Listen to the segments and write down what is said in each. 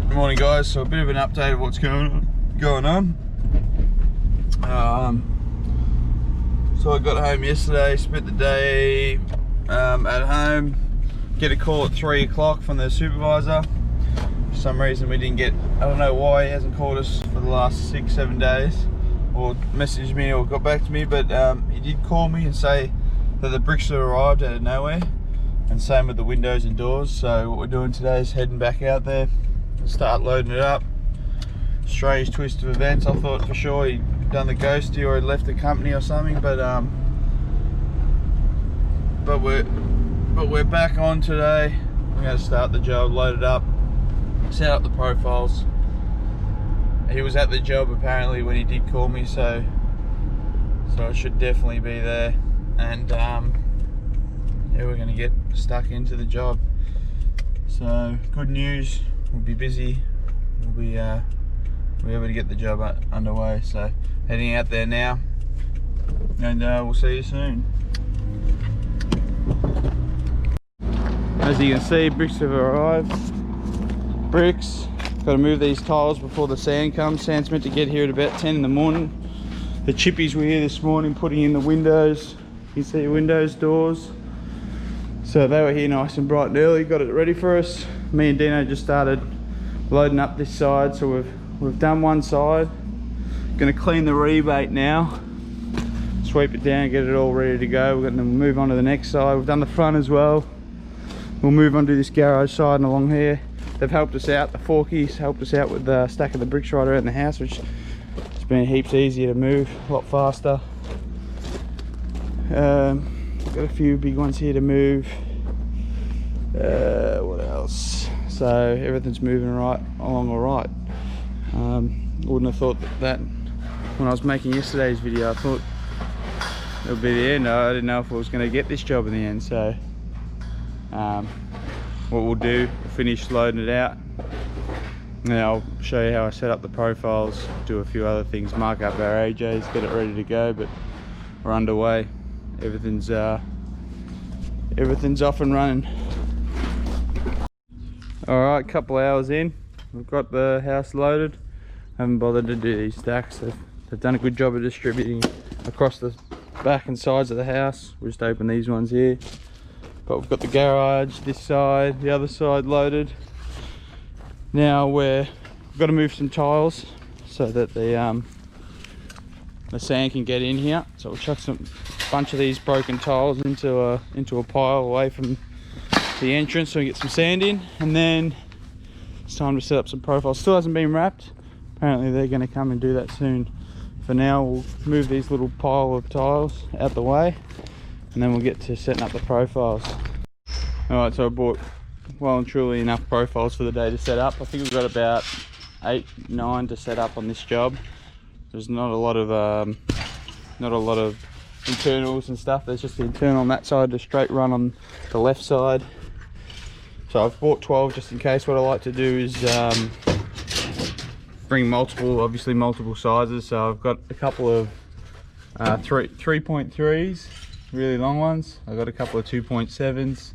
Good morning, guys. So a bit of an update of what's going on. So I got home yesterday, spent the day at home. Get a call at 3 o'clock from the supervisor. For some reason we didn't get, I don't know why he hasn't called us for the last 6-7 days or messaged me or got back to me, but he did call me and say that the bricks had arrived out of nowhere, and same with the windows and doors. So what we're doing today is heading back out there and start loading it up. Strange twist of events. I thought for sure he'd done the ghosty or he'd left the company or something, but we're back on today. We're going to start the job, load it up, set up the profiles. He was at the job apparently when he did call me, so it should definitely be there. And yeah, we're going to get stuck into the job. So good news, we'll be busy. We'll be able to get the job underway. So heading out there now, and we'll see you soon. As you can see, bricks have arrived. Bricks. Got to move these tiles before the sand comes. Sand's meant to get here at about 10 in the morning. The chippies were here this morning putting in the windows. You can see windows, doors. So they were here nice and bright and early, got it ready for us. Me and Dino just started loading up this side. So we've done one side. Gonna clean the rebate now. Sweep it down, get it all ready to go. We're gonna move on to the next side. We've done the front as well. We'll move on to this garage side and along here. They've helped us out, the Forkies helped us out with stacking the bricks right around the house, which has been heaps easier to move, a lot faster. Got a few big ones here to move. What else? So everything's moving along all right. Wouldn't have thought that when I was making yesterday's video. I thought it would be the end. I didn't know if I was going to get this job in the end. So what we'll do, we'll finish loading it out. Now I'll show you how I set up the profiles, do a few other things, mark up our AJs, get it ready to go, but we're underway. Everything's off and running. Alright, couple hours in, we've got the house loaded. Haven't bothered to do these stacks. They've done a good job of distributing across the back and sides of the house. We'll just open these ones here. But we've got the garage, this side, the other side loaded. Now we've got to move some tiles so that the sand can get in here. So we'll chuck a bunch of these broken tiles into a pile away from the entrance so we can get some sand in. And then it's time to set up some profiles. Still hasn't been wrapped. Apparently they're going to come and do that soon. For now we'll move these little pile of tiles out the way, and then we'll get to setting up the profiles. Alright, so I bought well and truly enough profiles for the day to set up. I think we've got about 8-9 to set up on this job. There's not a lot of internals and stuff. There's just the internal on that side, the straight run on the left side. So I've bought 12 just in case. What I like to do is bring obviously multiple sizes. So I've got a couple of 3.3s, really long ones. I've got a couple of 2.7s.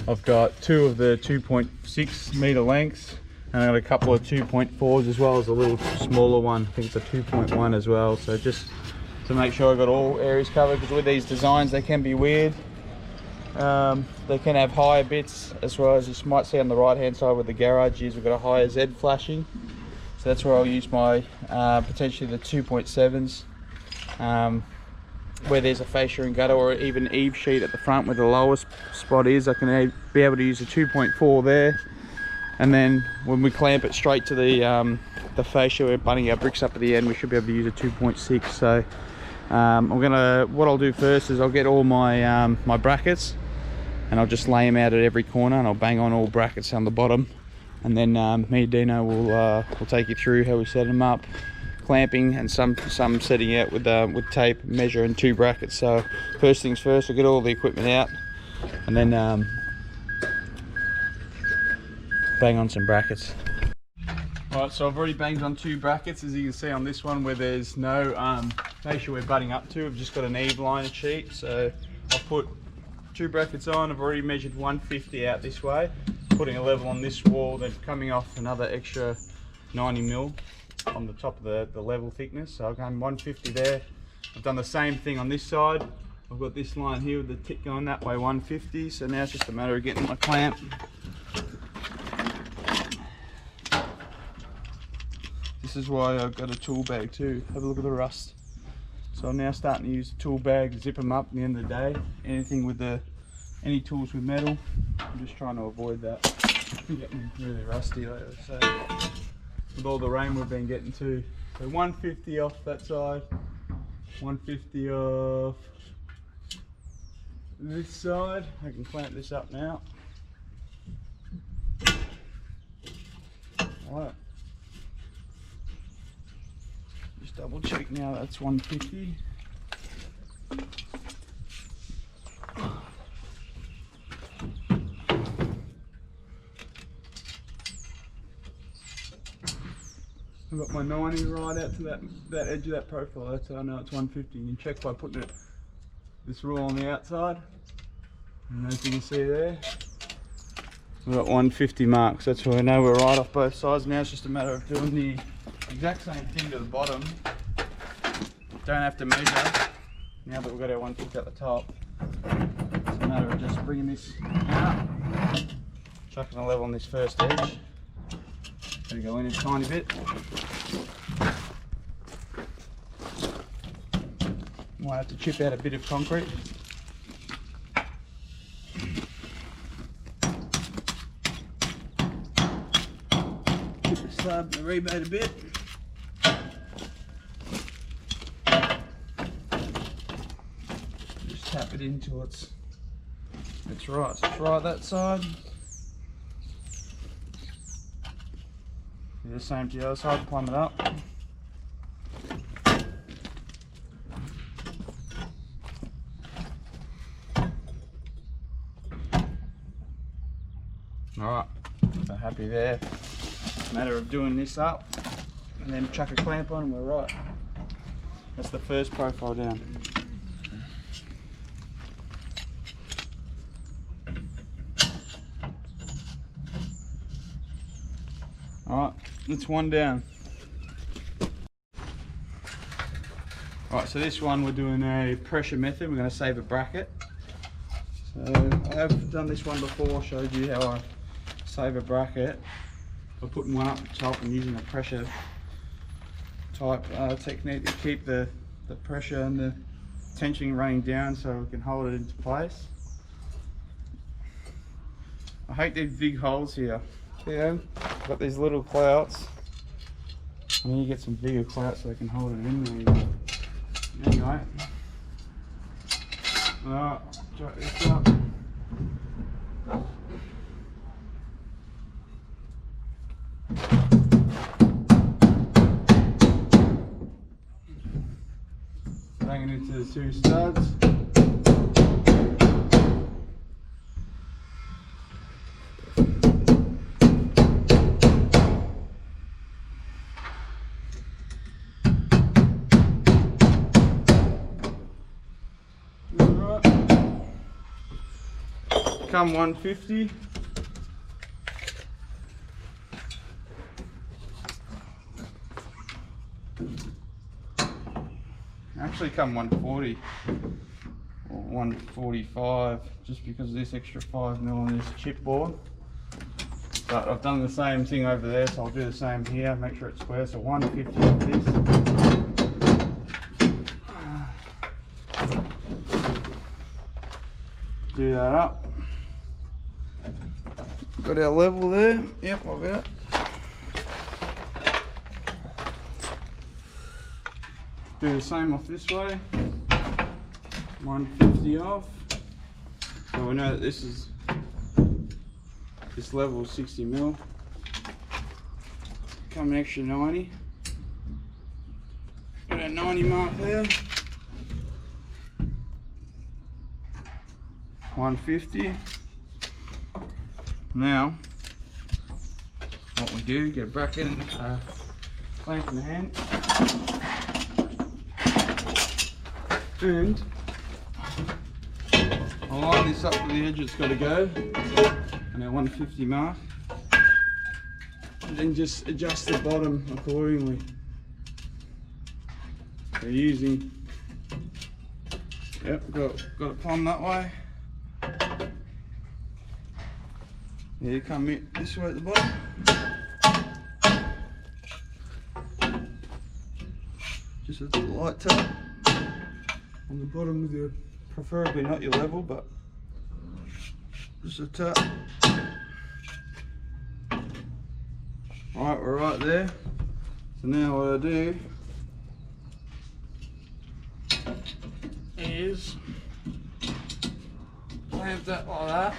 I've got 2 of the 2.6 meter lengths, and I've got a couple of 2.4s as well as a little smaller one. I think it's a 2.1 as well. So just to make sure I've got all areas covered, because with these designs they can be weird. They can have higher bits, as well as you might see on the right hand side where the garage is. We've got a higher Z flashing. So that's where I'll use my potentially the 2.7s. Where there's a fascia and gutter or even eave sheet at the front where the lowest spot is, I can be able to use a 2.4 there. And then when we clamp it straight to the fascia, we're butting our bricks up at the end, we should be able to use a 2.6. So what I'll do first is I'll get all my my brackets, and I'll just lay them out at every corner, and I'll bang on all brackets on the bottom. And then me and Dino will take you through how we set them up, clamping, and some setting out with tape, measure, and 2 brackets. So first things first, we'll get all the equipment out, and then bang on some brackets. Alright, so I've already banged on 2 brackets, as you can see on this one where there's no fascia we're butting up to. I've just got an eave liner sheet, so I've put 2 brackets on. I've already measured 150 out this way. putting a level on this wall, then coming off another extra 90mm on the top of the level thickness. So I've gone 150 there. I've done the same thing on this side. I've got this line here with the tick going that way, 150. So now it's just a matter of getting my clamp. This is why I've got a tool bag too. Have a look at the rust. So I'm now starting to use the tool bag to zip them up at the end of the day. Anything with any tools with metal, I'm just trying to avoid that. I'm getting really rusty lately, so with all the rain we've been getting too. So 150 off that side, 150 off this side. I can clamp this up now. Alright. Just double check now, that's 150. I've got my 90 right out to that edge of that profile. That's how I know it's 150. You can check by putting this rule on the outside. And as you can see there, we've got 150 marks. That's where I know we're right off both sides. Now it's just a matter of doing the exact same thing to the bottom. Don't have to measure now that we've got our 150 at the top. It's a matter of just bringing this out, chucking a level on this first edge. Gonna go in a tiny bit. Might have to chip out a bit of concrete. Chip the slab and the rebate a bit. Just tap it into it's right. So it's right that side. Do the same to the other side, plumb it up. Alright, so happy there. Matter of doing this up and then chuck a clamp on and we're right. That's the first profile down. Alright, that's one down. Alright, so this one we're doing a pressure method. We're going to save a bracket. So I have done this one before, showed you how I save a bracket by putting one up the top and using a pressure type technique to keep the pressure and the tension running down so we can hold it into place. I hate these big holes here. See them? I've got these little clouts. I need to get some bigger clouts so I can hold it in there. Anyway. Alright, jack this up. Bang it into the two studs. Come 150. Actually come 140 or 145 just because of this extra 5mm on this chipboard. But I've done the same thing over there, so I'll do the same here, make sure it's square. So 150 of this. Do that up. Got our level there. Yep, I've got it. Do the same off this way. 150 off. So we know that this level is 60mm. Come an extra 90. Got a 90 mark there. 150. Now, what we do, get a bracket and clamp in the hand, and I'll line this up to the edge it's got to go. on our 150 mark, and then just adjust the bottom accordingly. So using, yep, got it plumb that way. Yeah, you come in this way at the bottom. Just a light tap on the bottom with your, preferably not your level, but just a tap. Right, we're right there. So now what I do is clamp that like that.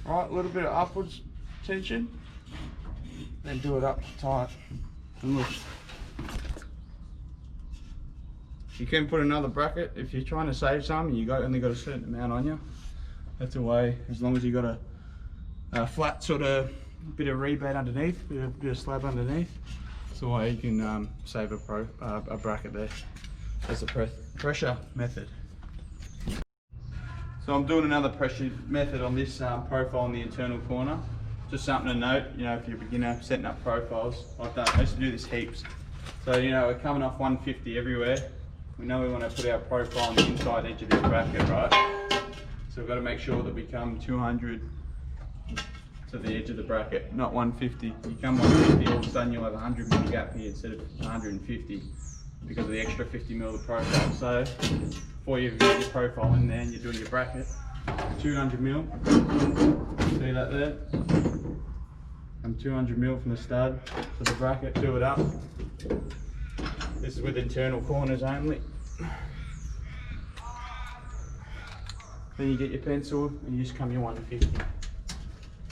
Right, a little bit of upwards tension, then do it up tight. And look, you can put another bracket if you're trying to save some and you only got a certain amount on you. That's a way, as long as you got a flat sort of bit of rebate underneath, bit of slab underneath. That's the way you can save a bracket there. That's the pressure method. So I'm doing another pressure method on this profile in the internal corner. Just something to note, you know, if you're a beginner setting up profiles like that. I used to do this heaps. So, you know, we're coming off 150 everywhere. We know we want to put our profile on the inside edge of this bracket, right? So we've got to make sure that we come 200 to the edge of the bracket, not 150. You come 150, all of a sudden you'll have 100 mil gap here instead of 150 because of the extra 50 mil of the profile. So before you get your profile in there and you're doing your bracket, 200 mil, see that there? I'm 200 mil from the stud to the bracket, do it up. This is with internal corners only. Then you get your pencil and you just come your 150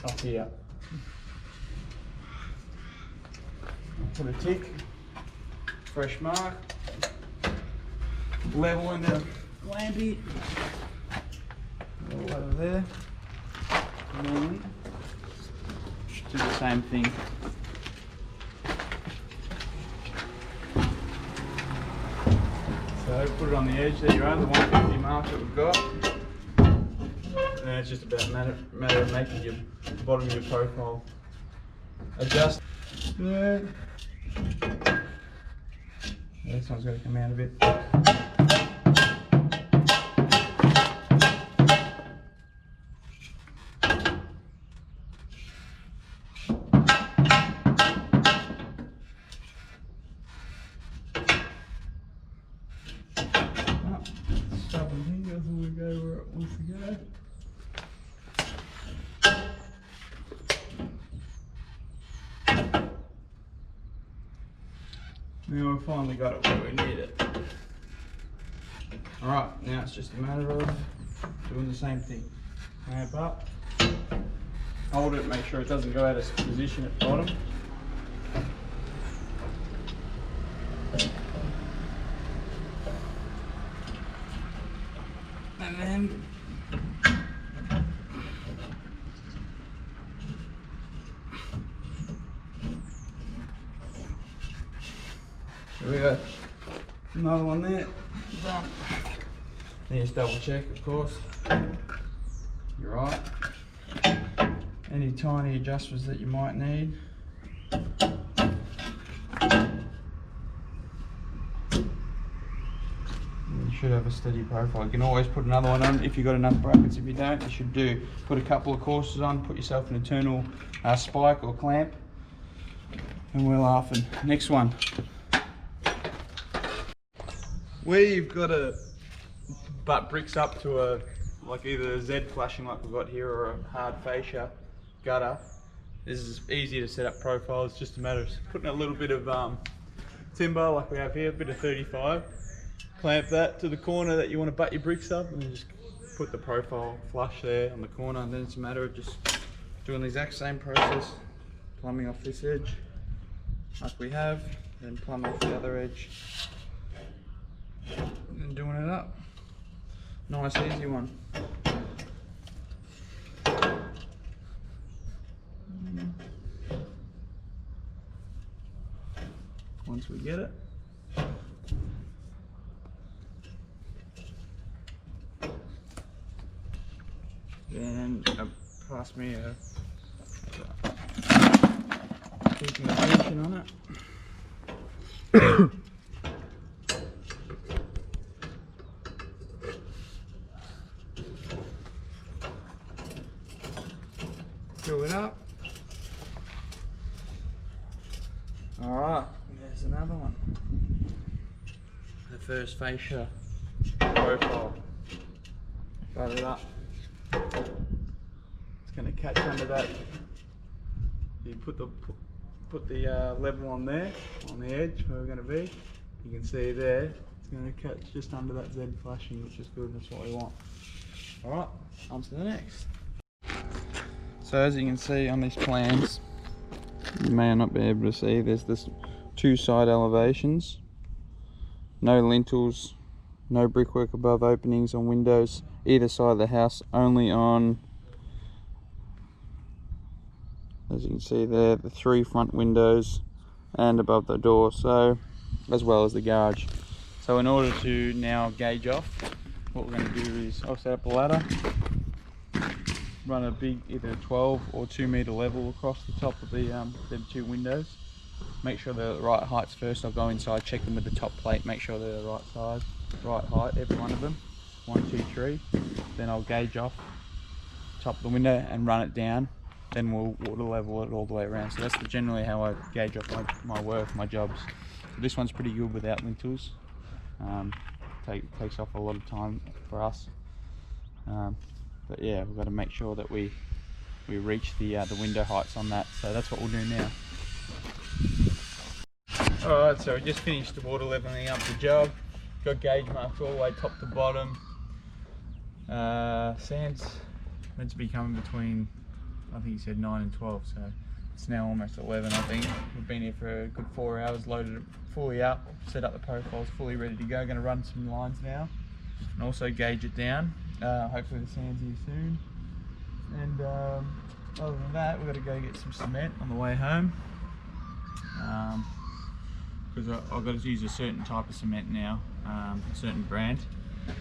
up here. Put a tick, fresh mark, level in the lampy, all over there, and then do the same thing. So put it on the edge there you are, the 150 mark that we've got. And then it's just about a matter of making your the bottom of your profile adjust. Yeah. This one's got to come out a bit. Stubborn here doesn't want to go where it wants to go. Now we've finally got it where we need it. Alright, now it's just a matter of doing the same thing. Clamp up, hold it, make sure it doesn't go out of position at the bottom. And then there we go. Another one there. Done. Then just double check, of course. You're right. Any tiny adjustments that you might need. You should have a steady profile. You can always put another one on if you've got enough brackets. If you don't, you should put a couple of courses on, put yourself an internal spike or clamp, and we're laughing. Next one. Where you've got to butt bricks up to a, like either a Z flashing like we've got here or a hard fascia gutter, this is easy to set up profiles. Just a matter of putting a little bit of timber like we have here, a bit of 35, clamp that to the corner that you want to butt your bricks up, and then just put the profile flush there on the corner. And then it's a matter of just doing the exact same process, plumbing off this edge like we have, then plumb off the other edge. And doing it up. Nice easy one. Once we get it. Then pass me a keeping the tension on it. Fill it up. Alright, there's another one. The first fascia profile. Cut it up. It's going to catch under that. You put the level on there, on the edge where we're going to be. You can see there, it's going to catch just under that Z flashing, which is good. That's what we want. Alright, on to the next. So as you can see on these plans, you may not be able to see, there's this two side elevations, no lintels, no brickwork above openings on windows either side of the house, only on, as you can see there, the 3 front windows and above the door, so as well as the garage. So in order to now gauge off, what we're going to do is I'll set up a ladder, run a big either 12 or 2 meter level across the top of the them 2 windows. Make sure they're the right heights first. I'll go inside, check them with the top plate, make sure they're the right size, right height, every one of them. 1, 2, 3. Then I'll gauge off top of the window and run it down. Then we'll water level it all the way around. So that's generally how I gauge off my work, my jobs. So this one's pretty good without lintels. Takes off a lot of time for us. But yeah, we've got to make sure that we reach the window heights on that. So that's what we'll do now. Alright, so we just finished the water leveling up the job. Got gauge marks all the way top to bottom. Sand's meant to be coming between, I think he said 9 and 12, so it's now almost 11 I think. We've been here for a good 4 hours, loaded it fully up, set up the profiles, fully ready to go. Going to run some lines now and also gauge it down. Hopefully the sand's here soon. And other than that, we've got to go get some cement on the way home. Because I've got to use a certain type of cement now, a certain brand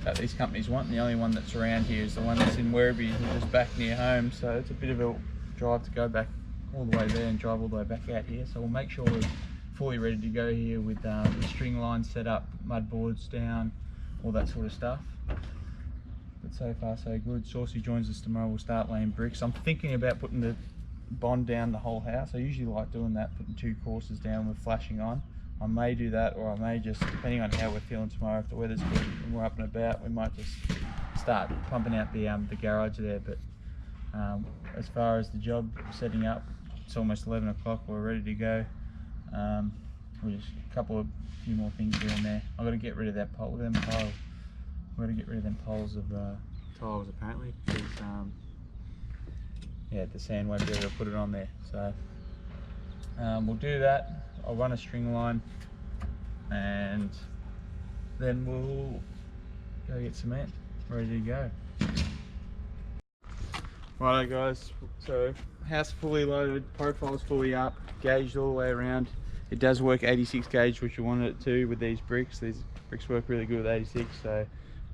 that these companies want. And the only one that's around here is the one that's in Werribee, which is back near home. So it's a bit of a drive to go back all the way there and drive all the way back out here. So we'll make sure we're fully ready to go here with the string lines set up, mud boards down, all that sort of stuff. But so far so good. Saucy joins us tomorrow, we'll start laying bricks. I'm thinking about putting the bond down the whole house. I usually like doing that, putting 2 courses down with flashing on. I may do that, or I may just, depending on how we're feeling tomorrow, if the weather's good and we're up and about, we might just start pumping out the garage there. But as far as the job setting up, it's almost 11 o'clock, we're ready to go. We're just a few more things here and there. I've got to get rid of that pole, them tiles. We've got to get rid of them poles of tiles apparently, because yeah, the sand won't be able to put it on there. So we'll do that. I'll run a string line and then we'll go get cement, ready to go. Righto guys, so house fully loaded, profiles fully up, gauged all the way around. It does work 86 gauge, which you wanted it to with these bricks. These bricks work really good with 86, so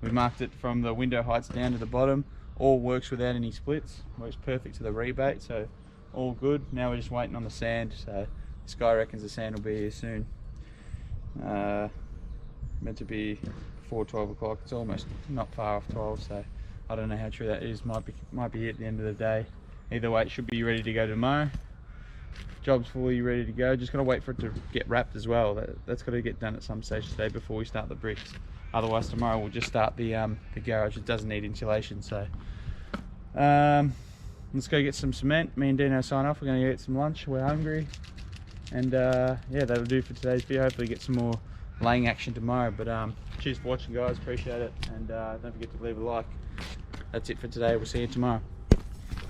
we marked it from the window heights down to the bottom. All works without any splits, works perfect to the rebate, so all good. Now we're just waiting on the sand, so this guy reckons the sand will be here soon. Meant to be before 12 o'clock, it's almost not far off 12, so I don't know how true that is. Might be at the end of the day. Either way, it should be ready to go tomorrow. Job's fully ready to go, just gotta wait for it to get wrapped as well. That's got to get done at some stage today before we start the bricks. Otherwise tomorrow we'll just start the garage. It doesn't need insulation, so let's go get some cement. Me and Dino sign off. We're going to get some lunch, we're hungry, and yeah, that'll do for today's video. Hopefully get some more laying action tomorrow. But cheers for watching guys, appreciate it, and don't forget to leave a like. That's it for today, we'll see you tomorrow.